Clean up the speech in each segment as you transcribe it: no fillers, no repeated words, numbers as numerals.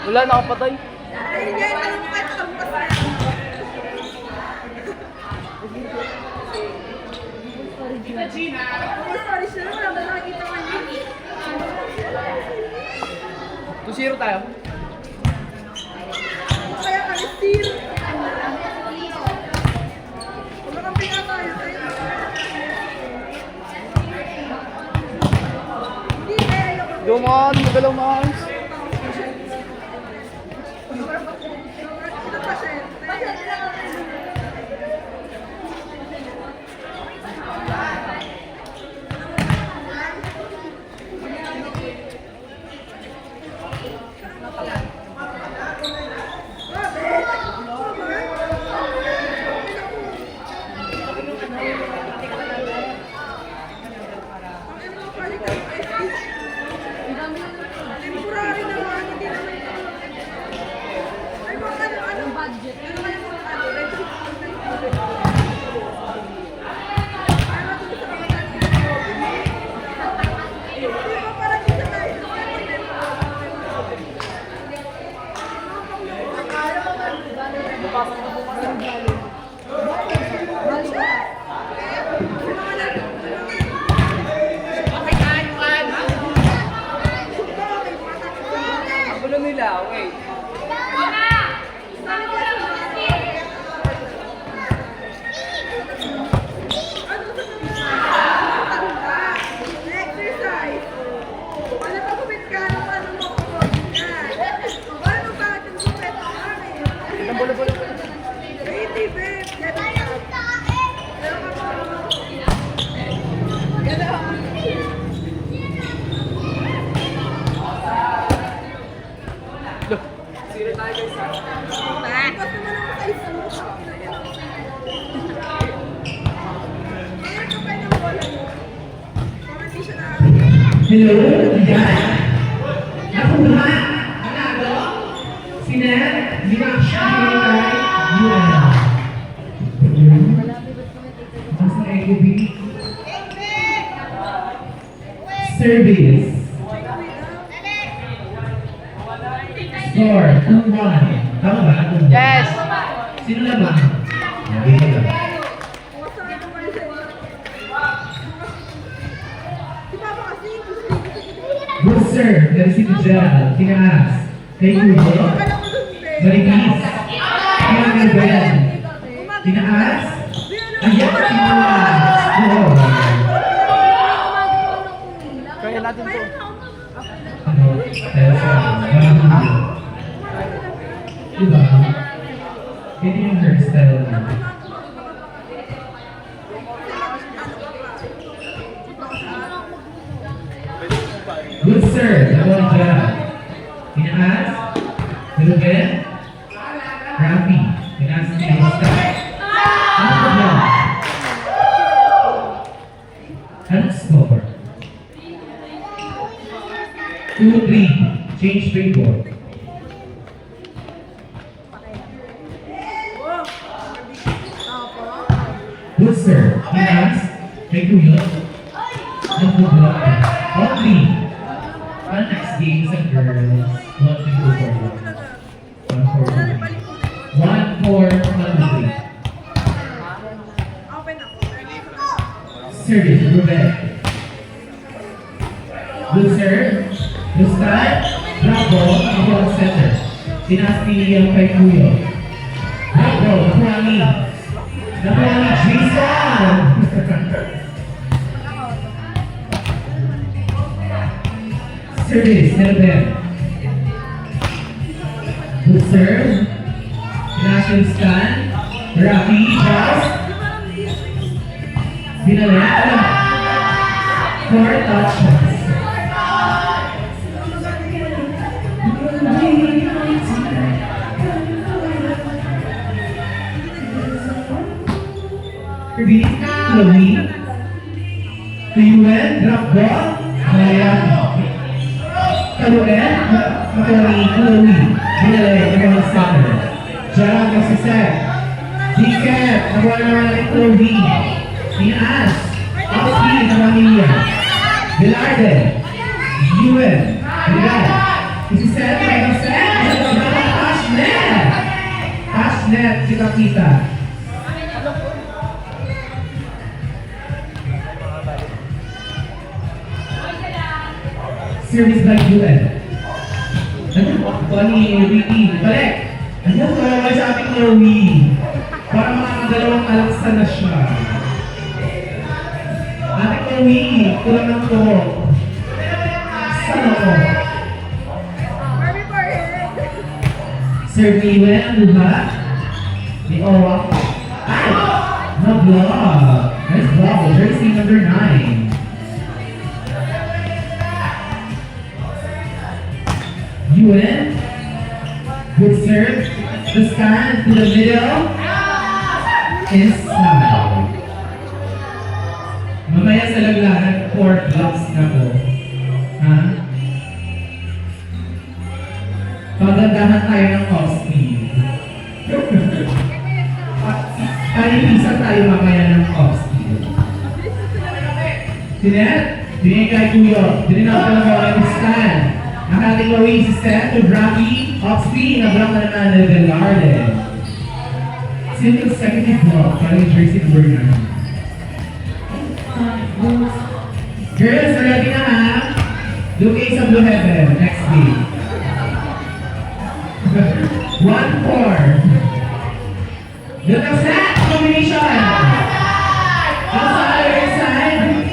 Wala, nakapatay. Hindi, alam mo kahit kampas na. Sorry siya, wala ba nakikita ka niya? 2-0 tayo. Kaya ka steal. Kumakampi nga tayo. Hindi, kaya ako. Dumaan, magalaw maayos. Ito pa siya. Temporary naman, hindi naman ito. Ay, mga anong budget? Ano naman yung mga budget? Ay, matuloy sa mga Hindi ba parang kita tayo? Ano nila, wait. Exercise. Ano pa gupit ka? Ano mo ako? Ano ba yung gupit? Bola. Baby, babe. Sira tayo guys. Ba't naman ako sa isang mukha? Kaya kapay ng bola mo. Parang di siya Hello, yan. Nakuha. Panalo. Sina, Dimaksha, Hilay, UL. Mas na AUB. Service. Score, 2-1. Tama ba? Yes! Sino na ba? Hindi na lang. Good serve, dari si Gerald, tinaas. Kay Kuya, Marikis, Tinaas Ben, tinaas. Ayan, tinaas. Oo. Kaya natin to. Ano, kaya sa Baguio. Diba? Hindi yung hairstyle mo. Good sir, double job. Tinaas, Ruben, Rafi, tinaas ni Costa. Ano ba? Anong score? 2-3, change paper. Good sir, tinaas, kay Kuya. Nagbubulat ka. All three. One next game sa girls. 1 for 3. Service, Ruben. Good serve. Good start. Bravo. Ako ang center. Dinasti kay Kuya. Bravo. Nakuha ni Jason. Service, Ruben. Good serve. National stand. Rafi, Charles. Dinala. 4 touches. Service, Chloe. Tuyuan, drop ball. Mayan. Kaluan, Chloe. Dinala, ibang center. Jarang nagsiset. G-Cap, nakuha naman ng Chloe. Tinaas. Oski, Namamiya. Velarde. Yuen. Bilal. Isiset, may set. net, kita-kita. Service by UN. Ano ni Ricky? Balik! Ano ko naman sa ating Chloe? Para makakadalawang alaksa na siya. Ating Chloe, kulang ng to. Saan ako? Barbie forehead. Serve ni Iwen, ang luha. Ni Owa. Ay! Na-block. Nice block. Jersey number 9. Yuen. Good serve. The stand to the middle. Inside. Mamaya sa laglanan, 4 blocks na po. Ha? Pagandahan tayo ng off-speed. Palilisan tayo mamaya ng off-speed. Sinet, binigay kay Kuya. Dininaw ko lang ako ng stand. Ang ating Louise set to Rocky, off-speed, na block na naman ng Velarde. Single consecutive block para yung jersey number 9. Girls, ready na ha? Looking sa Blue Heaven, next week. 1-4. Look at that combination. Outside or inside?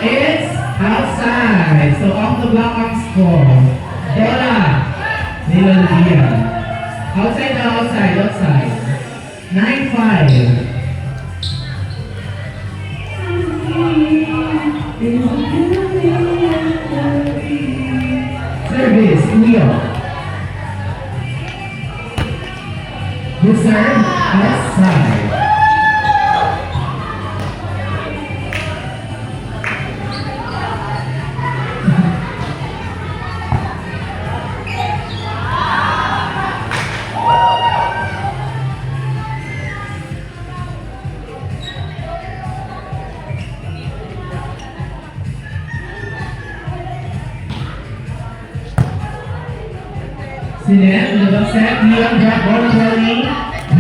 It's outside. So off the block on score. Bola. Nilalagyan. Outside na outside, outside. 9-5. Service, Leo. Good serve, outside. Sinet, the set, Leon drop ball rolling,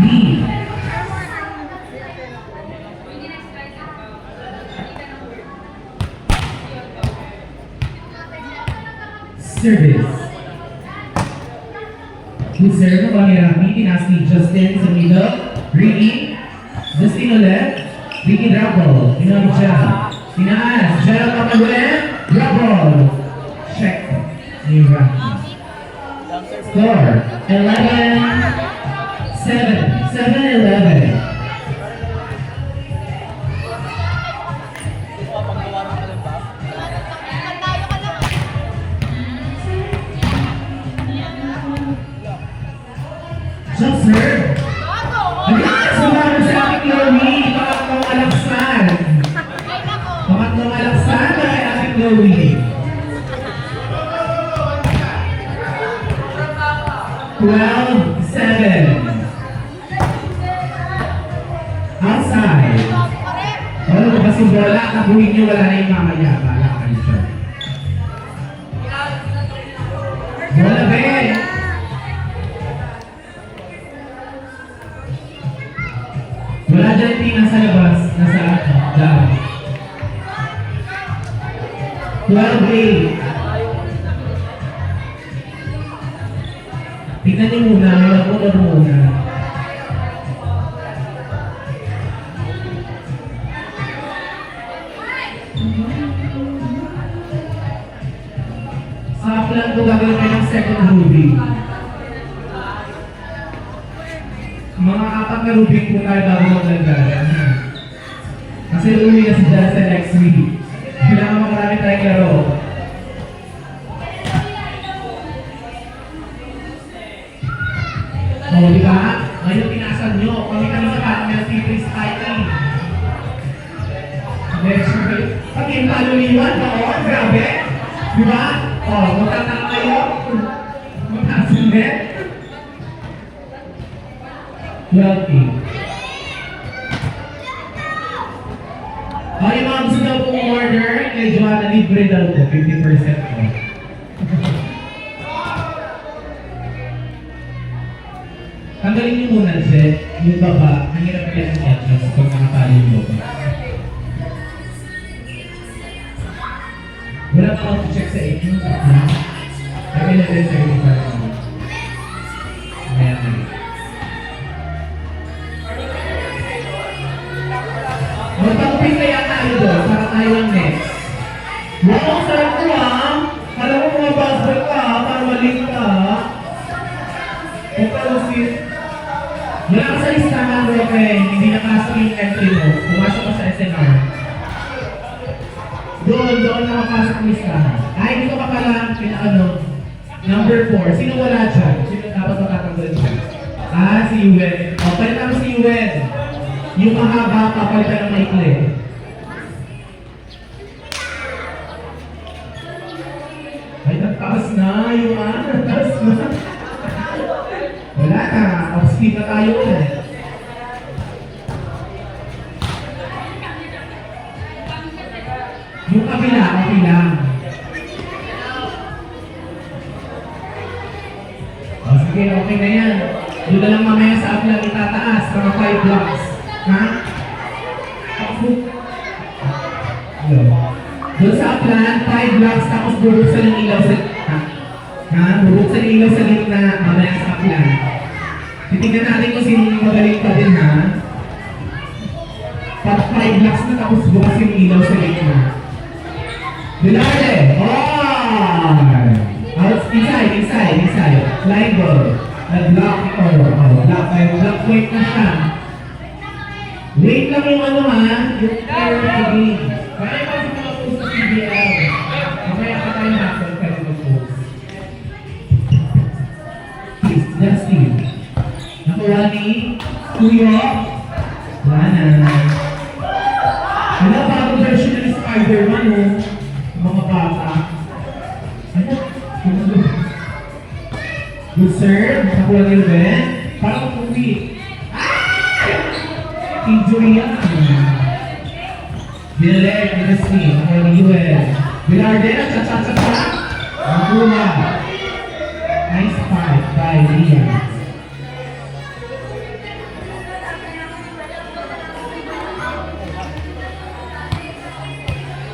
lead. Service. Good serve ng Rami, tinas ni Justin sa middle, Ricky, Justin ulit, Ricky drop ball, tinawag siya, tinaas, siya lang ulit, drop ball, check, ni Rami. Score 11-7. 7-11. Jump serve. Agad! Sumama sa ating Chloe. Pangatlong alaksan. Pangatlong alaksan kay ating Chloe. 12-7. Outside. Ano ba kasi bola? Nabuhin niyo, wala na yung mamaya. Bala kayo siya. Bola ba eh? Wala dyan yung nasa labas. Nasa daan. 12-8. Tingnan niyo muna, malapot muna. Sa plan ko gagawin kayo ng second rubik. Mga 4 na rubik po tayo bago magdagdagan. Kasi uwi na si Jan sa next week. Kailangan makarami tayong laro. O, di ba? Ngayon pinasan nyo. Kami sa penalty freestyling. Next week. Pag yung paluniwan, oo, grabe. Di ba? O, magtatang kayo. Magtasin din. 12. O, yung mga gusto daw pong order, kay Joanna, libre daw po. 50% po. Tanggalin niyo muna, Jet. Yung baba, ang hirap kaya ng entrance pag nakatali yung baba. Wala pa ako check sa inyo. Kami na din sa inyo para naman. Ayan na. Magpapapin kaya tayo doon para tayo ang next. Wow, ang sarap ko ah! Alam mo mga basbol ka ah, para maling ka ah. Huwag ka lusin. Wala ka sa listahan, Roque. Hindi nakasok yung entry mo. Pumasok ka sa SNR. Doon nakapasok ang listahan. Ay, dito ka pala, ano, number 4. Sino wala dyan? Sino dapat matatanggal dyan? Ah, si Yuen. O, palitan mo si Yuen. Yung mahaba, papalitan ng maikli. Ay, nagtaas na. Yung nagtaas na. Wala na. Off-speed na tayo ulit. Yung kabila, okay lang. O sige, okay na yan. Doon na lang mamaya sa upload itataas, mga 5 blocks. Ha? Doon sa upload, 5 blocks, tapos bubuksan ng ilaw sa gitna. Ha? Bubuksan ng ilaw sa gitna, mamaya sa upload. Titignan natin kung sino magaling pa din, ha? Pag 5 blocks na, tapos bukas yung ilaw sa gitna. Bilade! Inside. Line ball. Block point na siya. Wait lang yung ano ha, yung player TV. Kaya pa sa mga post sa PBL. Mamaya pa tayo natin kayo mag-post. Please, Justin. Nakuha ni Kuyo. Wala na. Ano bago version ng Spider-Man oh? Mga bata. Ano? Good serve. Nakuha ni Ruben. Parang movie. Injury yan. Bilalek, Minasni. Nakuha ni Ruben. Bilarden, cha-cha-cha-cha. Nakuha. Nice fight by Liam.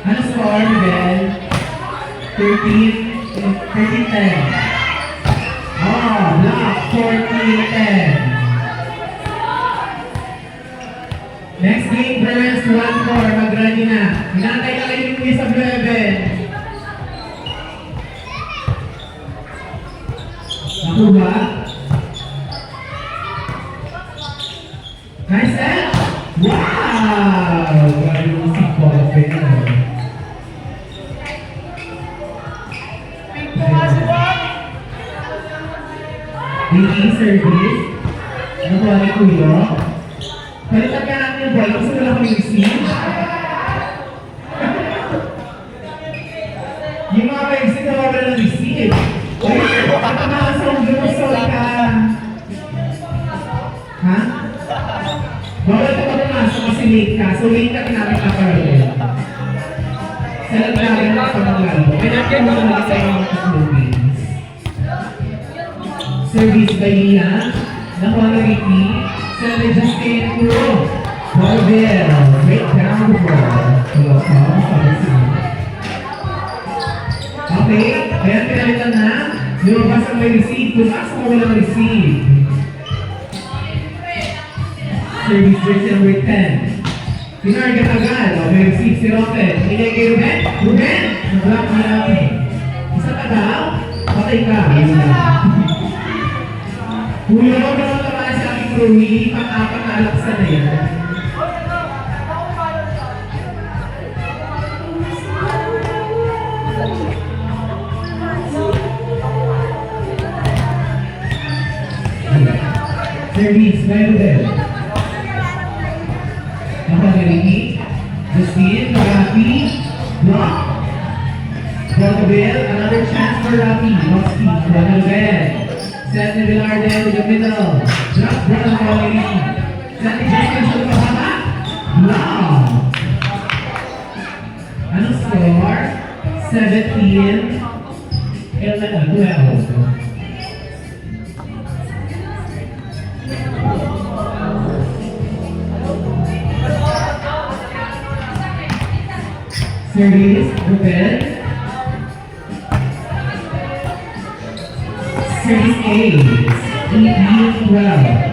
Ano score, Ruben? 13-10. Block 14-10. Next game, Bruins 1-4. Mag-ready na. Hinantay na kayo yung isa 9. Nakuha. Nice set. Wow! Grabe yung si Paul Pedro. Dating service. Nakuha ni Kuyo. Palitan ka natin yung ball kasi wala kami receive. Yung mga pa-exit na wala ng receive. Ay, nakakasawag yung sorry ka. Ha? Bawal ka pa pumasok kasi late ka. So late ka tinapit na parallel. Sa laglagan na ito ng lalo. Kaya kaya mo naman sa mga movie. Service by Lia. Nakuha na Ricky. Send it just in through. Barbell. Great down the ball. Okay. Ayan, pinalitan na. Lumabas ang may receive. Pumasok mo walang receive. Service jersey number 10. Pinarga agad. O, may receive si Roque. Pinay kay Ruben. Ruben! Nag-block na natin. Isa ka daw. Patay ka. Ayun na. Kuya, huwag naman naman sa aking Rui, pang-apat na alaksa na yan. Service, meron din. Nakagarihi, Justin, Rafi, block. Bell, another chance for Rafi, Roski, Bell. Set ni Bilarden to the middle. Drop ball ng Valerie. Set ni Justin sa pahaba. Wow! Anong score? 17. 12. Service, Ruben. Service 8, 18-12.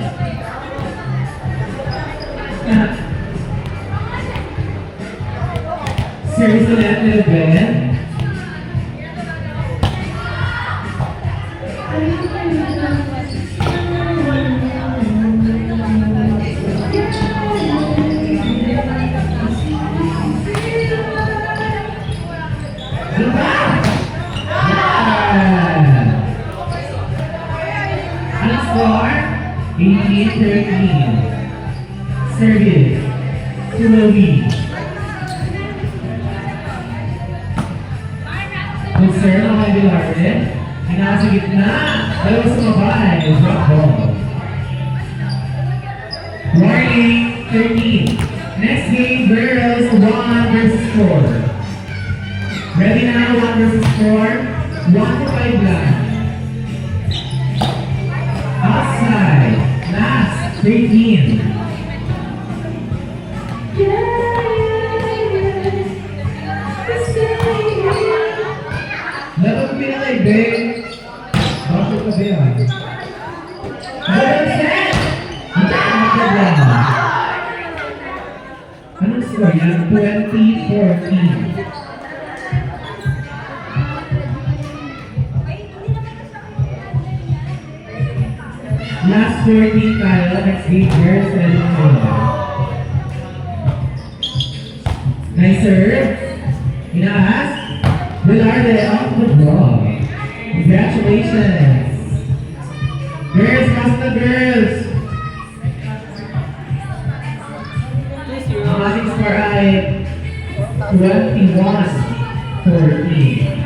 Service 11, Ruben. Anong score? 18-13. Service. Tuloy. Concern ang mga Velarde. Nasa gitna. Dalawa sa mabay. Drop ball. Warning 13. Next game, girls 1 versus 4. Ready now, 1 versus 4. 1 to 5 lang. Outside. Last 13. Dapat pinalay, babe. Bakit ka ba yan? Set! Anong score yan? 20-14. Last 14 tayo. Next game, girls and nice serve. Inaas. Velarde off the ball. Congratulations. Girls, basta girls. Ang ating score ay 21-14.